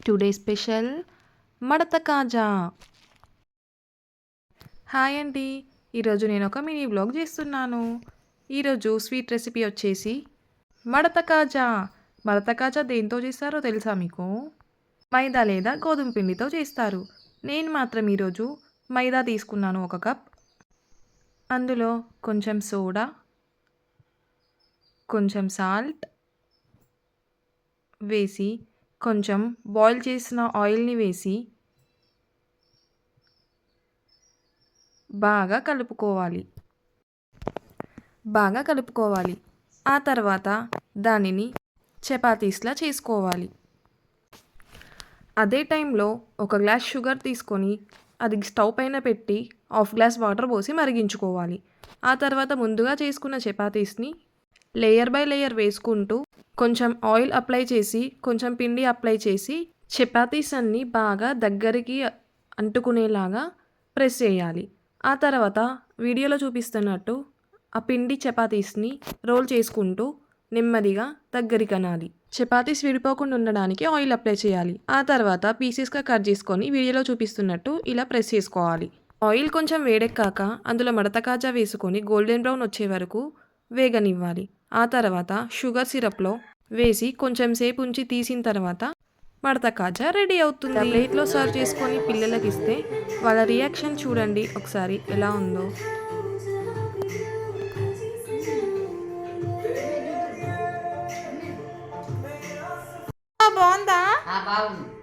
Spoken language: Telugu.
టుడే స్పెషల్ మడత కాజా. హాయ్ అండి, ఈరోజు నేను ఒక మినీ వ్లాగ్ చేస్తున్నాను. ఈరోజు స్వీట్ రెసిపీ వచ్చేసి మడత కాజా. మడత కాజా దేంతో చేస్తారో తెలుసా మీకు? మైదా లేదా గోధుమ పిండితో చేస్తారు. నేను మాత్రం ఈరోజు మైదా తీసుకున్నాను 1 కప్. అందులో కొంచెం సోడా, కొంచెం సాల్ట్ వేసి, కొంచెం బాయిల్ చేసిన ఆయిల్ని వేసి బాగా కలుపుకోవాలి. ఆ తర్వాత దానిని చపాతీస్లా చేసుకోవాలి. అదే టైంలో 1 గ్లాస్ షుగర్ తీసుకొని అది స్టవ్ పైన పెట్టి 1/2 గ్లాస్ వాటర్ పోసి మరిగించుకోవాలి. ఆ తర్వాత ముందుగా చేసుకున్న చపాతీస్ని లేయర్ బై లేయర్ వేసుకుంటూ కొంచెం ఆయిల్ అప్లై చేసి, కొంచెం పిండి అప్లై చేసి చపాతీస్ అన్నీ బాగా దగ్గరికి అంటుకునేలాగా ప్రెస్ చేయాలి. ఆ తర్వాత వీడియోలో చూపిస్తున్నట్టు ఆ పిండి చపాతీస్ని రోల్ చేసుకుంటూ నెమ్మదిగా దగ్గరికి అనాలి. చపాతీస్ విడిపోకుండా ఉండడానికి ఆయిల్ అప్లై చేయాలి. ఆ తర్వాత పీసెస్గా కట్ చేసుకొని వీడియోలో చూపిస్తున్నట్టు ఇలా ప్రెస్ చేసుకోవాలి. ఆయిల్ కొంచెం వేడెక్కాక అందులో మడత కాజా వేసుకొని గోల్డెన్ బ్రౌన్ వచ్చే వరకు వేగనివ్వాలి. ఆ తర్వాత షుగర్ సిరప్లో వేసి కొంచెం సేపు ఉంచి తీసిన తర్వాత మడత కాజా రెడీ అవుతుంది. ప్లేట్లో సర్వ్ చేసుకొని పిల్లలకి ఇస్తే వాళ్ళ రియాక్షన్ చూడండి ఒకసారి ఎలా ఉందో. బాగుందా? బాగుంది.